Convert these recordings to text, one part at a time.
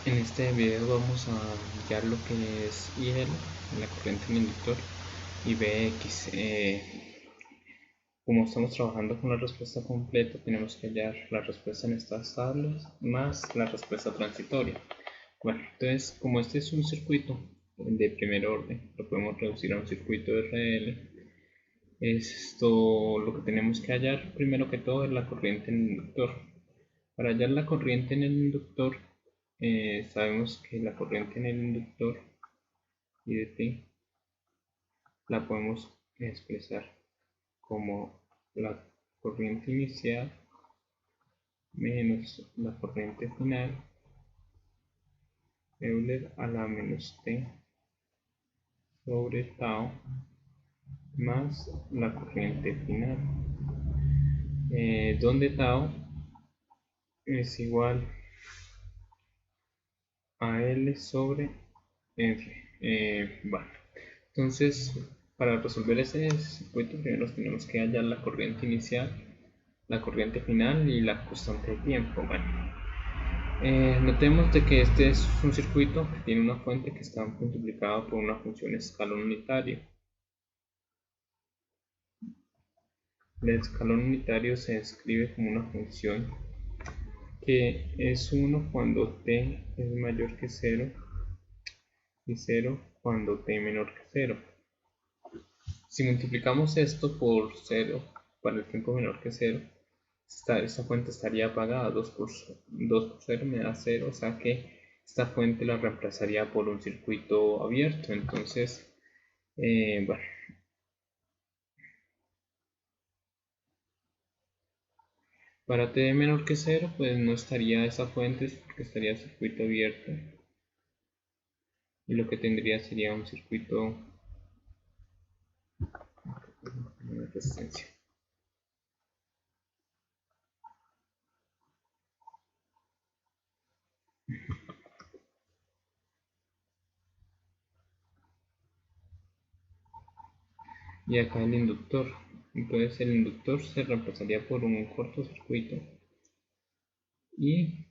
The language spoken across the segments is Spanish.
En este video vamos a hallar lo que es IL, la corriente en el inductor, y BX. Como estamos trabajando con la respuesta completa, tenemos que hallar la respuesta en estados estables más la respuesta transitoria. Bueno, entonces, como este es un circuito de primer orden, lo podemos reducir a un circuito RL. Esto, lo que tenemos que hallar primero que todo es la corriente en el inductor. Para hallar la corriente en el inductor, sabemos que la corriente en el inductor I de t la podemos expresar como la corriente inicial menos la corriente final, Euler a la menos t sobre tau más la corriente final, donde tau es igual a L sobre R. Bueno, entonces para resolver ese circuito primero tenemos que hallar la corriente inicial, la corriente final y la constante de tiempo. Bueno, notemos de que este es un circuito que tiene una fuente que está multiplicada por una función escalón unitario. El escalón unitario se describe como una función que es 1 cuando t es mayor que 0 y 0 cuando t menor que 0. Si multiplicamos esto por 0 para el tiempo menor que 0, esta fuente estaría apagada. 2 por 0 me da 0, o sea que esta fuente la reemplazaría por un circuito abierto. Entonces, bueno, para t menor que 0, pues no estaría esa fuente porque estaría el circuito abierto. Y lo que tendría sería un circuito de resistencia. Y acá el inductor. Entonces el inductor se reemplazaría por un cortocircuito. Y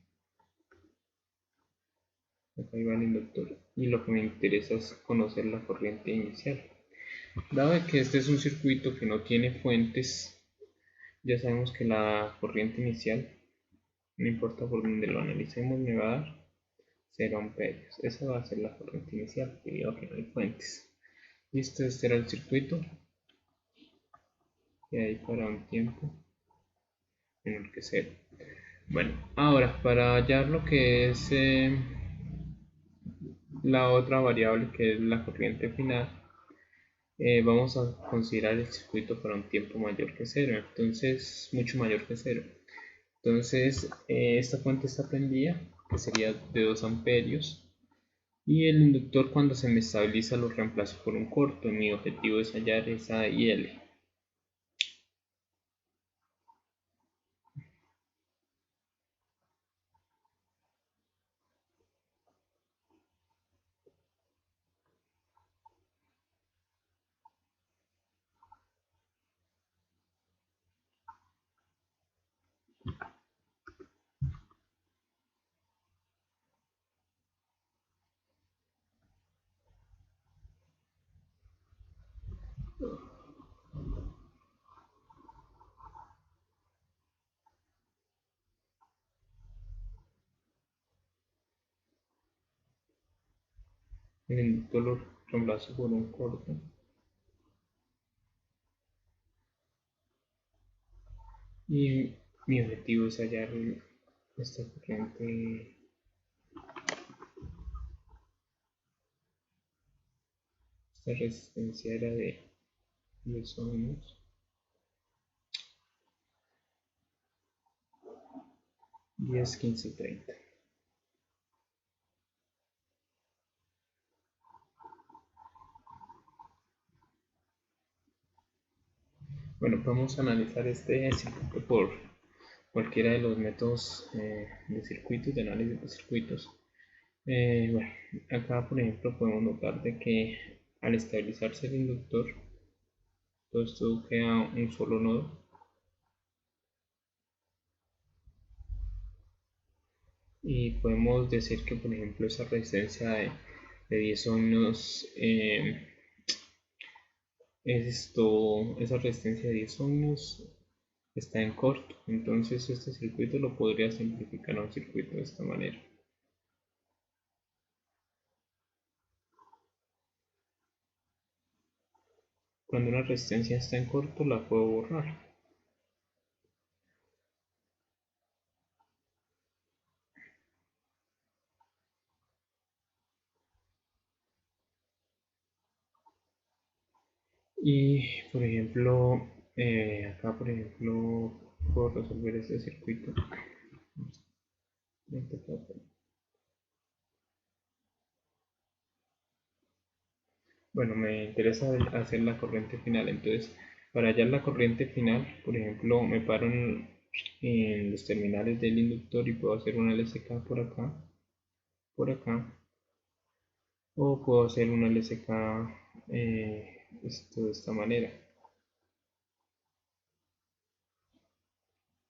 acá iba el inductor. Y lo que me interesa es conocer la corriente inicial. Dado que este es un circuito que no tiene fuentes, ya sabemos que la corriente inicial, no importa por donde lo analicemos, me va a dar 0 amperios. Esa va a ser la corriente inicial, debido a que no hay fuentes. Listo, este era el circuito que hay para un tiempo menor que 0. Bueno, ahora para hallar lo que es la otra variable, que es la corriente final, vamos a considerar el circuito para un tiempo mayor que 0, entonces mucho mayor que 0. Entonces esta fuente está prendida, que sería de 2 amperios, y el inductor, cuando se me estabiliza, lo reemplazo por un corto. Mi objetivo es hallar esa IL. El inductor lo reemplazo por un corto. Y mi objetivo es hallar esta corriente, esta resistencia era de 10 ohms. 10, 15 y 30. Bueno, podemos analizar este circuito por cualquiera de los métodos de circuitos, de análisis de circuitos. Bueno, acá por ejemplo podemos notar de que al estabilizarse el inductor, todo esto queda un solo nodo, y podemos decir que, por ejemplo, esa resistencia de 10 ohmios, esa resistencia de 10 ohmios está en corto. Entonces este circuito lo podría simplificar a un circuito de esta manera. Cuando una resistencia está en corto, la puedo borrar. Y por ejemplo, acá por ejemplo puedo resolver este circuito. Bueno, me interesa hacer la corriente final. Entonces, para hallar la corriente final, por ejemplo, me paro en los terminales del inductor y puedo hacer una LSK por acá, o puedo hacer una LSK de esta manera.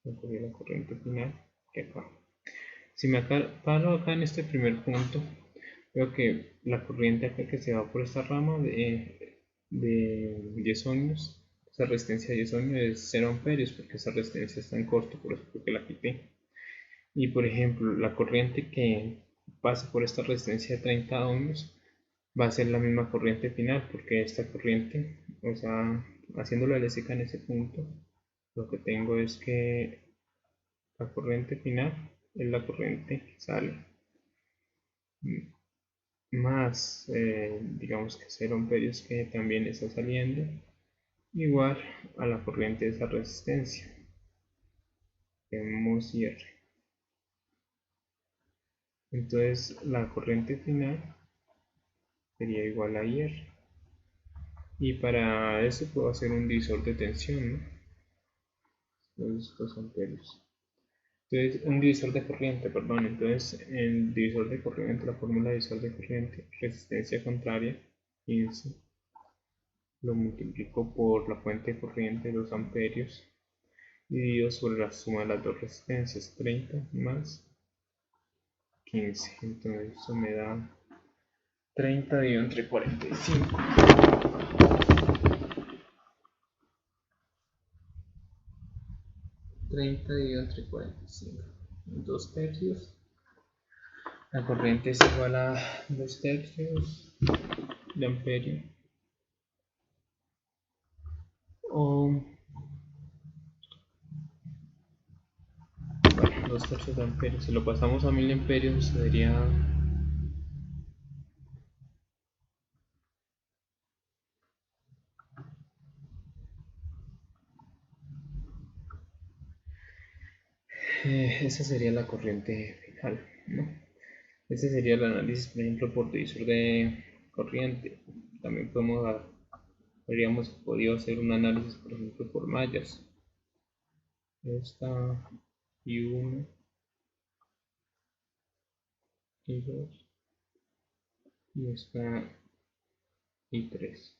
Voy a coger la corriente final que acá. Si me paro acá en este primer punto, veo que la corriente acá que se va por esta rama de 10 ohmios, esa resistencia de 10 ohmios es 0 amperios porque esa resistencia está en corto, por eso porque la quité. Y por ejemplo, la corriente que pase por esta resistencia de 30 ohmios va a ser la misma corriente final, porque esta corriente, o sea, haciendo la LSK en ese punto, lo que tengo es que la corriente final es la corriente que sale más, digamos que 0 amperios que también está saliendo, igual a la corriente de esa resistencia, tenemos IR. Entonces la corriente final sería igual a IR. Y para eso puedo hacer un divisor de tensión, ¿no? Estos amperios. Entonces, un divisor de corriente, perdón. Entonces, el divisor de corriente, la fórmula de divisor de corriente, resistencia contraria, 15, lo multiplico por la fuente de corriente, 2 amperios, dividido sobre la suma de las dos resistencias, 30 más 15. Entonces, eso me da 30 dividido entre 45. 30 dividido entre 45. 2 tercios. La corriente es igual a 2 tercios de amperio. O, bueno, 2 tercios de amperio. Si lo pasamos a 1000 amperios, sería esa sería la corriente final, ¿no? Ese sería el análisis, por ejemplo, por divisor de corriente. También habríamos podido hacer un análisis, por ejemplo, por mallas. Esta I1, I2 y esta I3.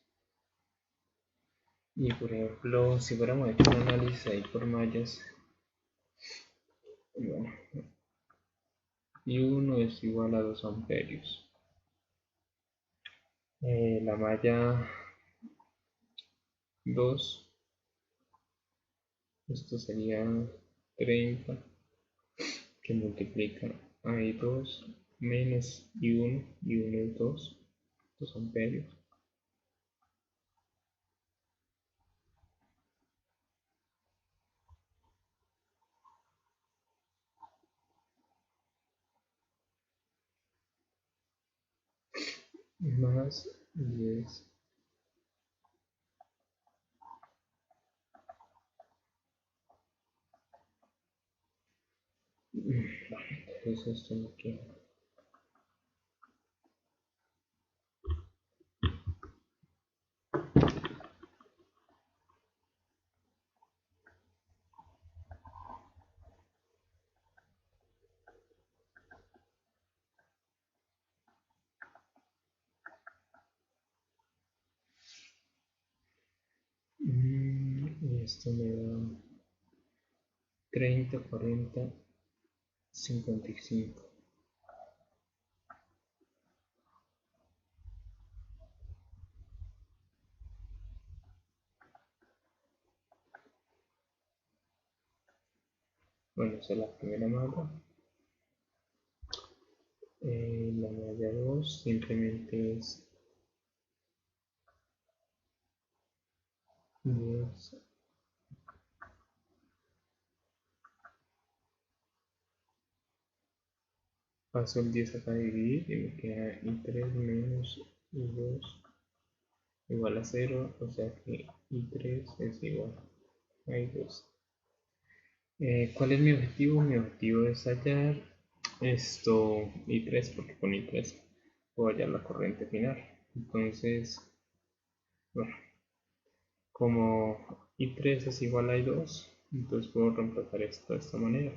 Y por ejemplo, si fuéramos a hacer un análisis ahí por mallas, bueno, I1 es igual a 2 amperios. La malla 2, esto sería 30, que multiplica a I2 menos I1, I1 es 2 amperios. Más 10. Entonces esto me queda. Y esto me da 30, 40, 55. Bueno, esa es la primera malla. La malla 2 simplemente es 10. Paso el 10 acá a dividir y me queda i3 menos i2 igual a 0, o sea que i3 es igual a i2. ¿Cuál es mi objetivo? Mi objetivo es hallar esto i3, porque con i3 puedo hallar la corriente final. Entonces, bueno, como i3 es igual a i2, entonces puedo reemplazar esto de esta manera.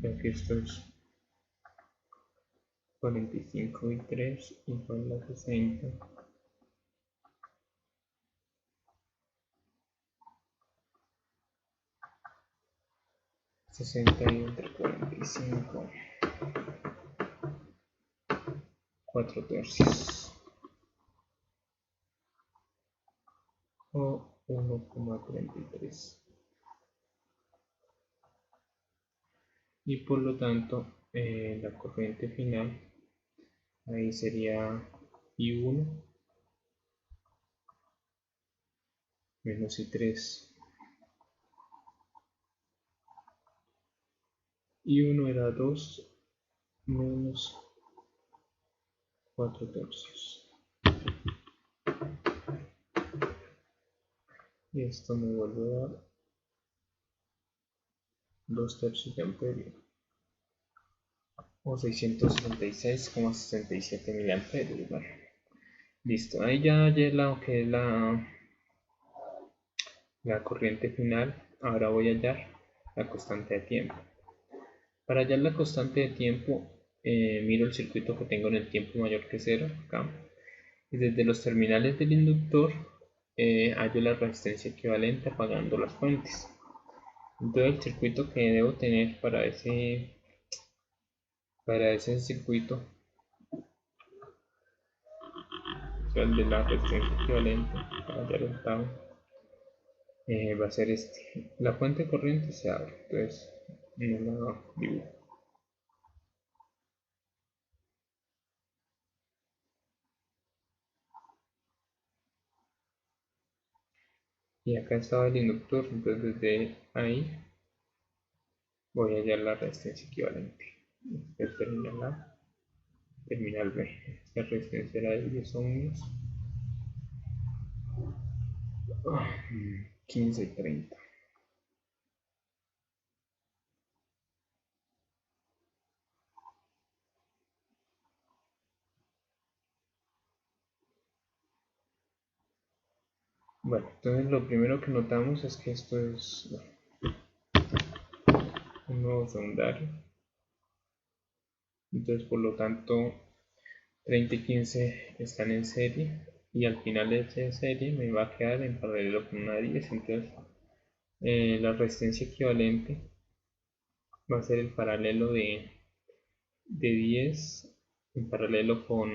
Ya que esto es 45 i3 igual a 60. 60 y entre 45, 4 tercios o 1,33. Y por lo tanto la corriente final ahí sería I1 menos I3. I1 era 2 menos 4 tercios. Y esto me vuelve a dar 2 tercios de amperio o 666,67 miliamperios. Bueno, listo, ahí ya hallé lo que es la corriente final. Ahora voy a hallar la constante de tiempo. Para hallar la constante de tiempo, miro el circuito que tengo en el tiempo mayor que 0 acá, y desde los terminales del inductor hallo la resistencia equivalente apagando las fuentes. Entonces el circuito que debo tener para ese circuito, o sea, el de la resistencia equivalente para hallar el tau, va a ser este. La fuente de corriente se abre, entonces no la dibujo. Y acá estaba el inductor, entonces desde ahí voy a hallar la resistencia equivalente. Este es terminal A, terminal B. Esta resistencia era de 10 ohms, 15 y 30. Bueno, entonces lo primero que notamos es que esto es un nodo secundario. Entonces, por lo tanto, 30 y 15 están en serie, y al final de esa serie me va a quedar en paralelo con una 10. Entonces, la resistencia equivalente va a ser el paralelo de 10 en paralelo con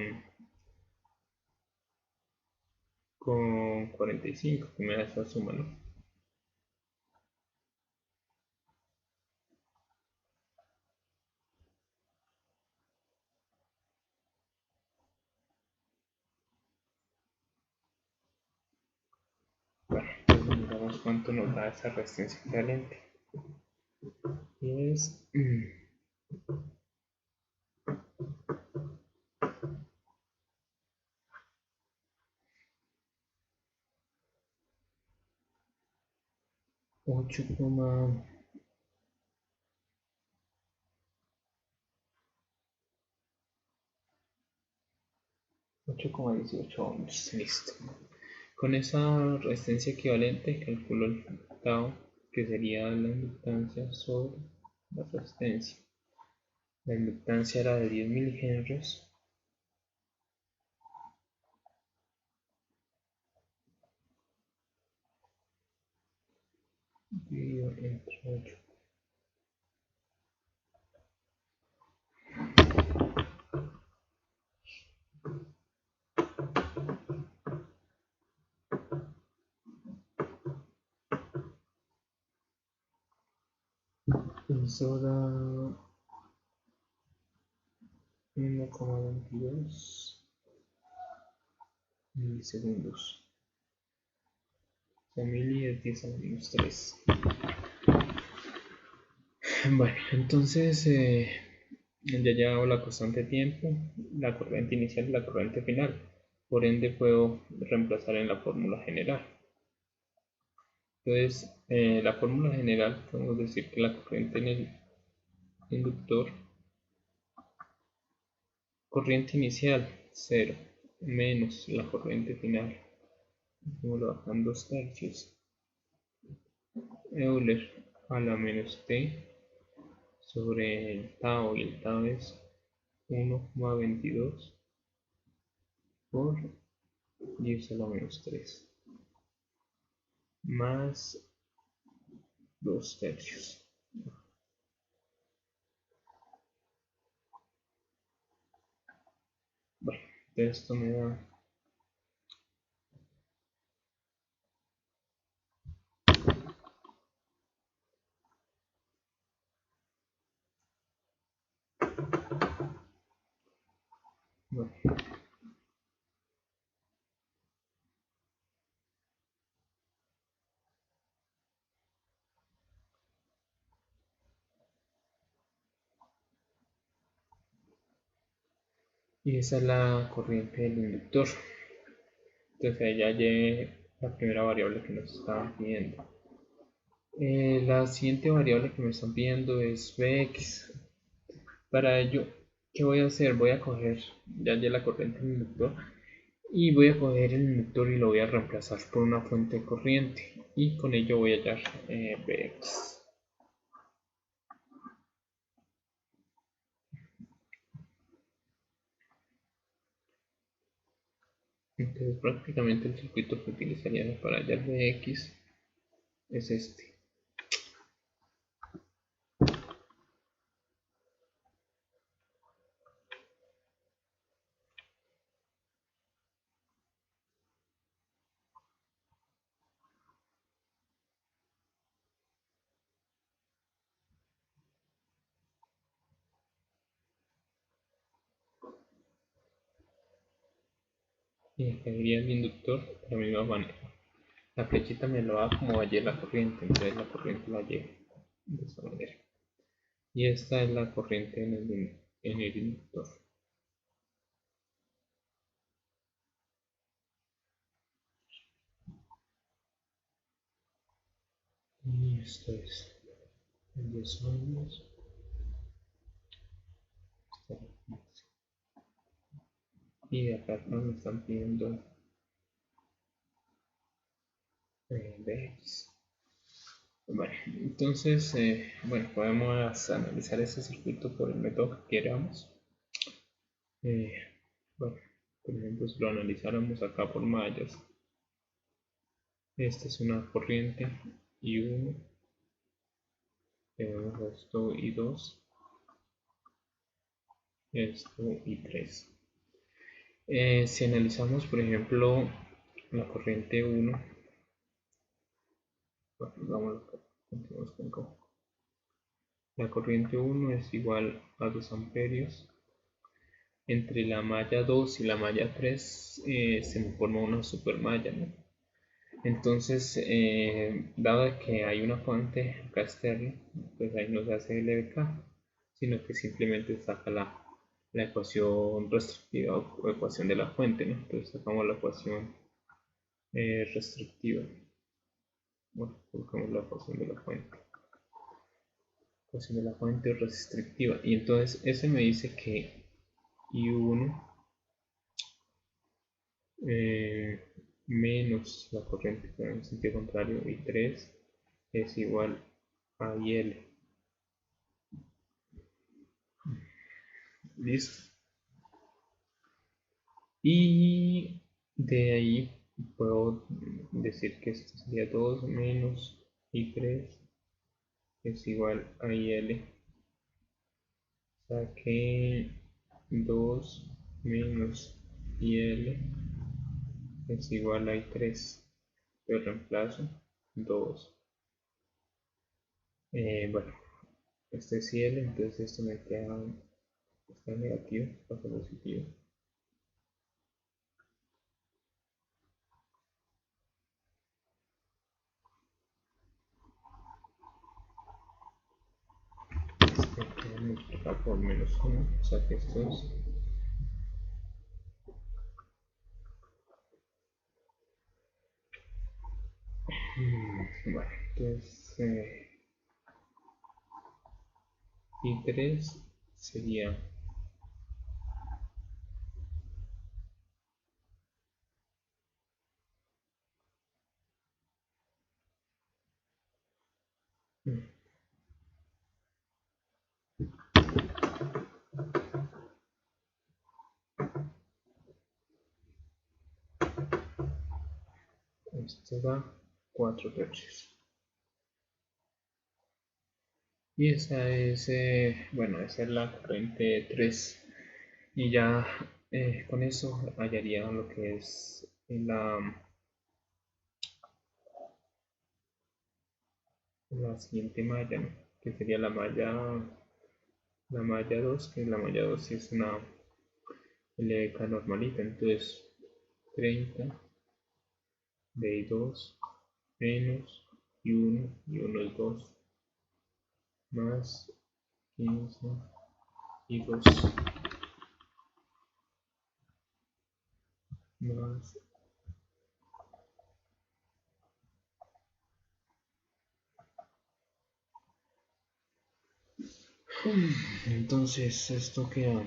45, que me da esa suma, ¿no? Bueno, entonces miramos cuánto nos da esa resistencia equivalente. Y es 8,18 ohms. Listo. Con esa resistencia equivalente calculo el tau, que sería la inductancia sobre la resistencia. La inductancia era de 10 milihenrios dividido entre 8. Eso da 1,22 milisegundos. O sea, mili es 10 a la menos 3. Bueno, entonces ya llevado la constante de tiempo, la corriente inicial y la corriente final. Por ende puedo reemplazar en la fórmula general. Entonces, la fórmula general podemos decir que la corriente en el inductor, corriente inicial 0 menos la corriente final, lo bajan 2 tercios, Euler a la menos t sobre el tau, y el tau es 1,22 por 10 a la menos 3 más 2 tercios. Bueno, esto me da bueno, y esa es la corriente del inductor. Entonces ahí ya llegué la primera variable que nos estaban pidiendo. La siguiente variable que me están pidiendo es Vx. Para ello, ¿qué voy a hacer? Voy a coger ya la corriente del inductor y voy a coger el inductor y lo voy a reemplazar por una fuente de corriente, y con ello voy a hallar Vx. Entonces prácticamente el circuito que utilizaría para hallar Vx es este. Y escribiría el inductor de la misma manera. La flechita me lo da como hallé la corriente, entonces la corriente la hallé de esta manera. Y esta es la corriente en el inductor. Y esto es el 10 ohms. Y de acá me están pidiendo Vx. Vale, entonces, bueno, podemos analizar ese circuito por el método que queramos. Bueno, por ejemplo, si lo analizáramos acá por mallas, esta es una corriente I1, tenemos esto I2, esto I3. Si analizamos, por ejemplo, la corriente 1, bueno, vamos con la corriente 1 es igual a 2 amperios. Entre la malla 2 y la malla 3 se me forma una supermalla, ¿no? Entonces, dado que hay una fuente acá externa, pues ahí no se hace LDK, sino que simplemente saca la ecuación restrictiva o ecuación de la fuente, ¿no? Entonces sacamos la ecuación restrictiva. Bueno, colocamos la ecuación de la fuente. Ecuación de la fuente restrictiva. Y entonces ese me dice que I1 menos la corriente en el sentido contrario, I3 es igual a IL. Listo. Y de ahí puedo decir que esto sería 2 menos I3 es igual a IL. O sea que 2 menos IL es igual a I3. Yo reemplazo 2. Bueno, este es cielo, entonces esto me queda, está negativo, pasa positivo. Este queda multiplicado por -1, o sea que esto es bueno, entonces I3 sería esto da 4/3. Y esa es, bueno, esa es la corriente 3. Y ya con eso hallaría lo que es la siguiente malla, ¿no? Que sería la malla 2, que la malla 2 es una LDK normalita, entonces 30 de 2 menos y 1 es 2 más 15 y 2 más entonces esto queda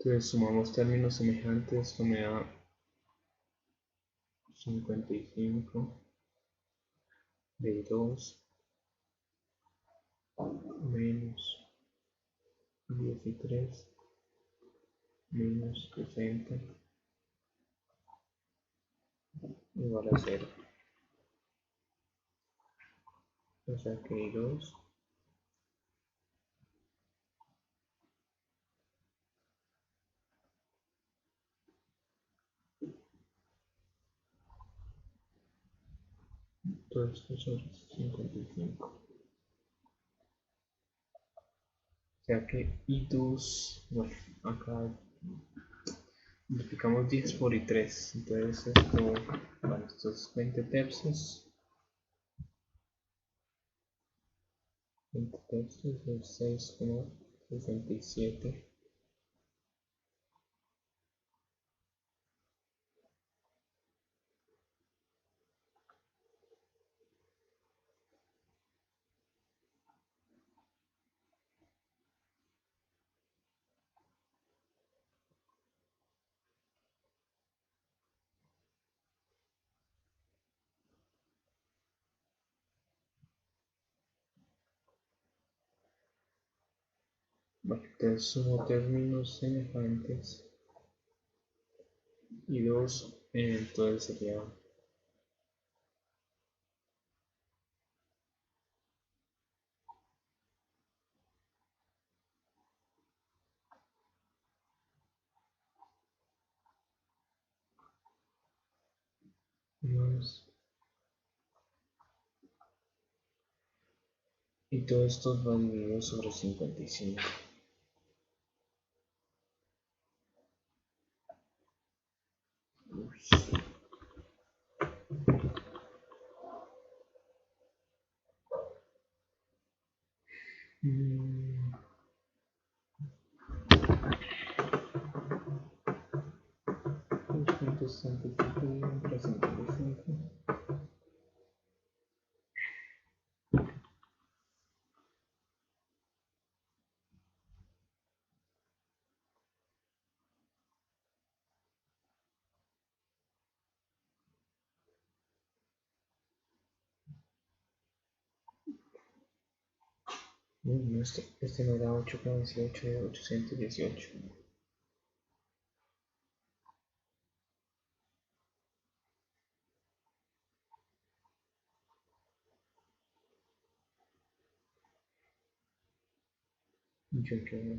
entonces sumamos términos semejantes, esto me da 55 de 2 menos 13 menos 60 igual a 0. O sea que hay 2 todo esto son 55. O sea que I2, bueno, acá multiplicamos 10 por I3, entonces esto, bueno, esto es 20 tercios. 20 tercios es 6,67. Bueno, entonces sumo términos semejantes y 2, entonces sería más, y todo esto va dividido sobre 55. Uy. Mm, 2.65 entre 55. No, este me da 8,18 de 818. Yo que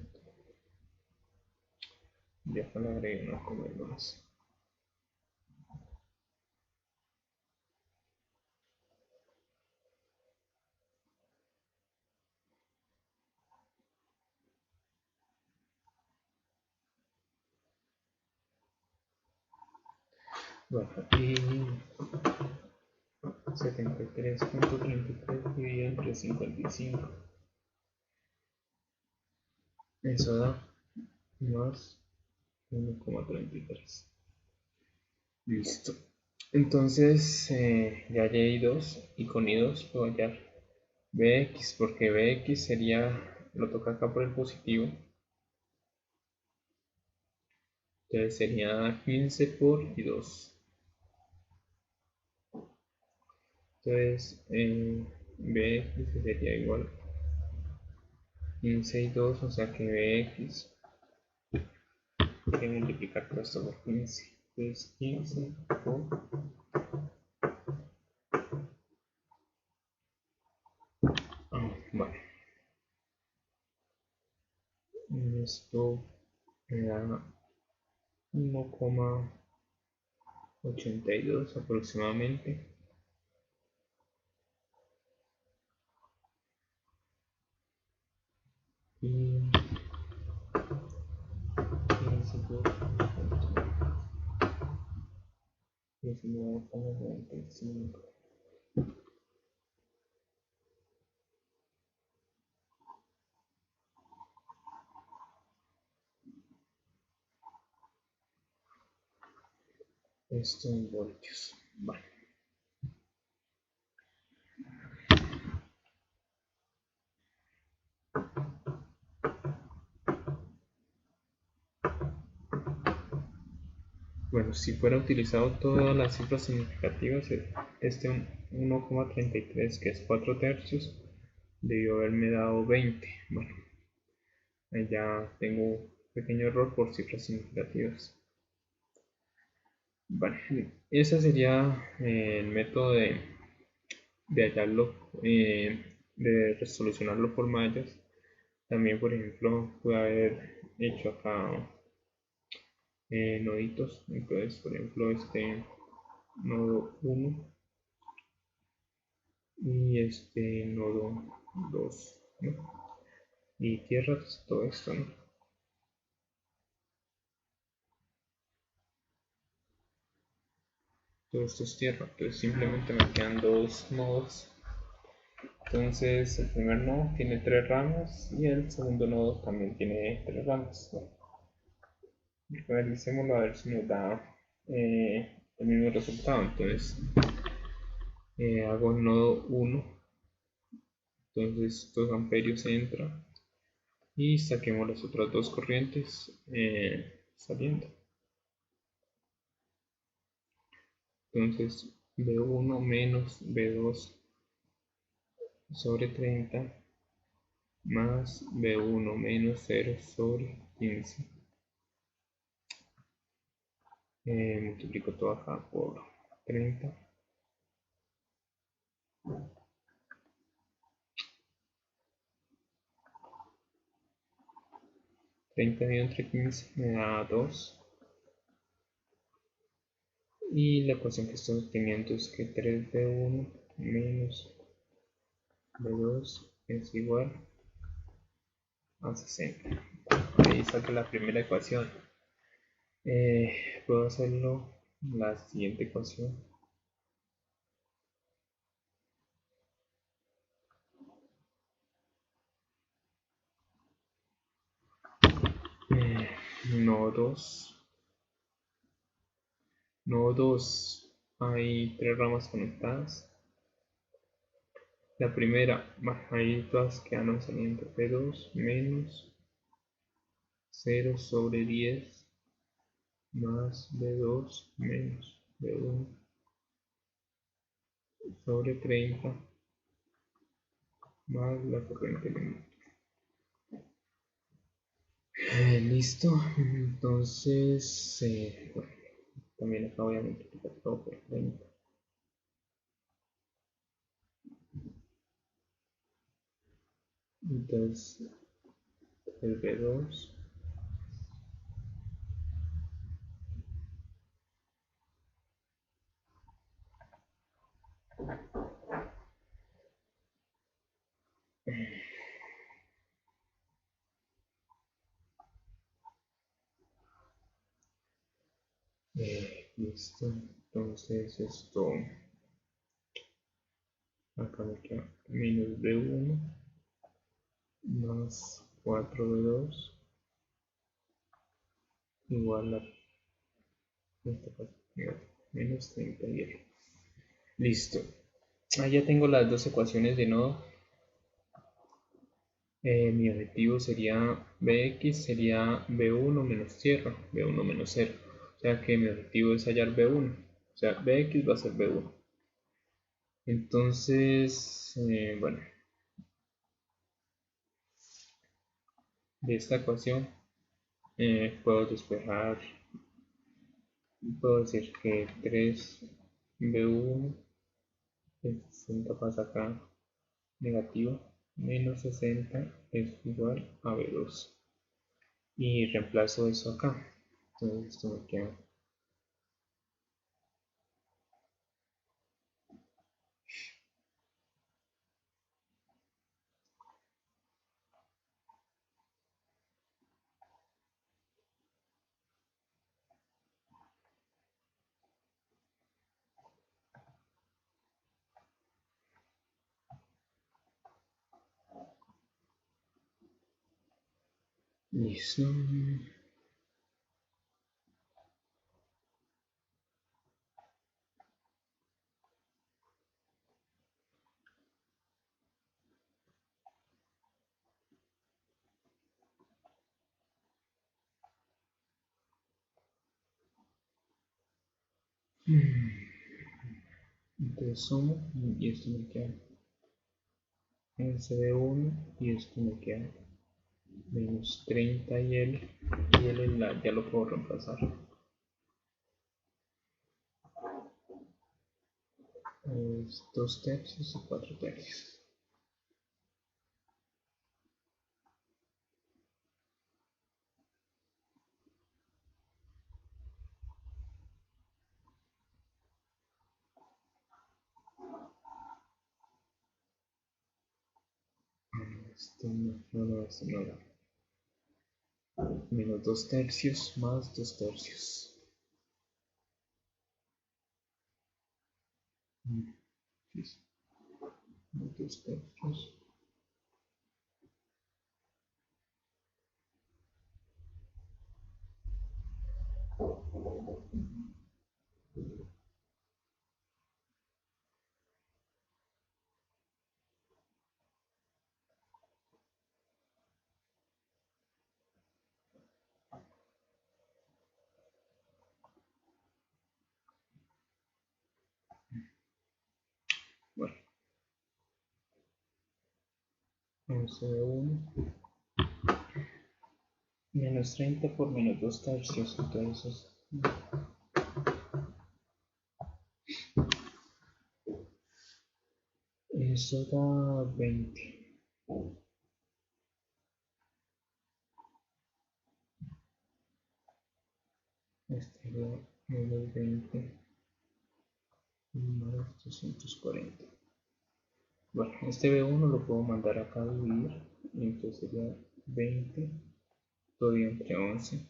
ya le agregué una coma más. Bueno, y 73.33 dividido entre 55. Eso da más 1,33. Listo. Entonces ya hay 2 y con i2 puedo hallar bx, porque bx sería, lo toca acá por el positivo, entonces sería 15 por i2. Entonces bx sería igual 15 y 2, o sea que bx hay que multiplicar todo esto por 15. Entonces 15 por vale. Esto me da 1,82 aproximadamente. Y 15 por 19,95. Esto en voltios. Vale. Bueno, si fuera utilizado todas las cifras significativas, este 1,33, que es 4 tercios, debió haberme dado 20. Bueno, ahí ya tengo un pequeño error por cifras significativas. Vale, ese sería el método de hallarlo, de resolucionarlo por mallas. También, por ejemplo, pude haber hecho acá noditos. Entonces, por ejemplo, este nodo 1 y este nodo 2, ¿no? Y tierras todo esto, ¿no? Todo esto es tierra, entonces simplemente me quedan dos nodos. Entonces el primer nodo tiene 3 ramas y el segundo nodo también tiene 3 ramas. Bueno, realicémoslo a ver si nos da el mismo resultado. Entonces hago el nodo 1, entonces 2 amperios entra y saquemos las otras dos corrientes saliendo. Entonces B1 menos B2 sobre 30 más B1 menos 0 sobre 15. Multiplico todo acá por 30. 30 dividido entre 15 me da 2. Y la ecuación que estoy obteniendo es que 3B1 menos B2 es igual a 60. Ahí saco la primera ecuación. Puedo hacerlo la siguiente ecuación. Nodos. Nodo 2 hay 3 ramas conectadas. La primera, ahí todas quedaron saliendo. P2 menos 0 sobre 10 más B2 menos B1 sobre 30 más la corriente elemento. Listo, entonces bueno, también acá voy a multiplicar todo por 30. Entonces es B2. Listo, entonces esto acá me queda menos B1 más 4B2 igual a menos 31. Listo. Ya tengo las dos ecuaciones de nodo. Mi objetivo sería Bx sería B1 menos tierra, B1 menos 0. O sea que mi objetivo es hallar B1. O sea, Bx va a ser B1. Entonces, bueno, de esta ecuación puedo despejar, puedo decir que 3B1 es 60 pasa acá negativo, menos 60 es igual a B2. Y reemplazo eso acá. Entonces esto me queda listo. Entonces sumo y esto me queda SB1 y esto me queda menos 30 y el ya lo puedo reemplazar. Es 2 tercios y 4 tercios. Este no era. Menos 2 tercios más 2 tercios. Menos 2 tercios. Bueno, SB1 menos 30 por menos 2 tercios. Entonces eso da 20. Este da menos 20 más 240. Bueno, este B1 lo puedo mandar acá a dividir. Y entonces sería 20 todavía entre 11.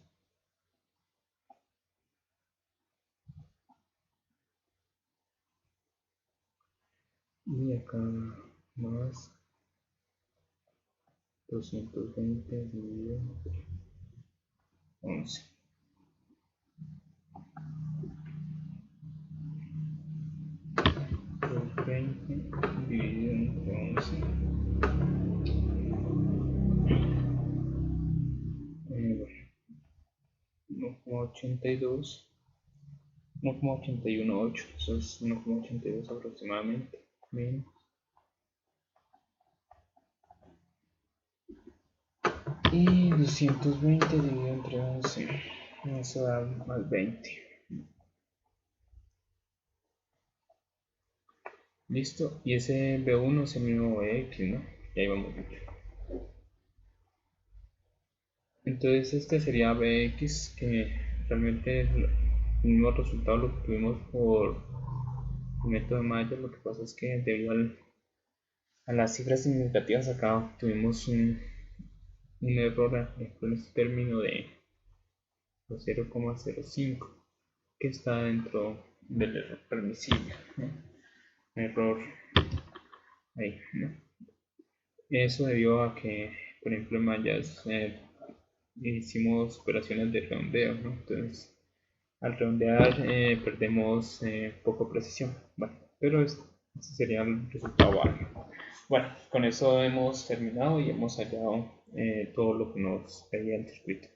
Y acá más 220 dividido entre 11. 220 dividido entre 11. Bueno, 1,82. 1,818. Eso es 1,82 aproximadamente. Menos. Y 220 dividido entre 11. Eso da más 20. Listo. Y ese B1 es el mismo X, ¿no? Y ahí vamos. Entonces este sería Bx, que realmente el mismo resultado lo tuvimos por el método de Mayer. Lo que pasa es que debido a las cifras significativas acá tuvimos un error en este término de 0,05 que está dentro del error permisible, ¿no? Error ahí, ¿no? Eso debió a que, por ejemplo, en Mayas hicimos operaciones de redondeo, ¿no? Entonces al redondear perdemos poco precisión. Bueno, pero ese sería el resultado válido. Bueno, con eso hemos terminado y hemos hallado todo lo que nos pedía el circuito.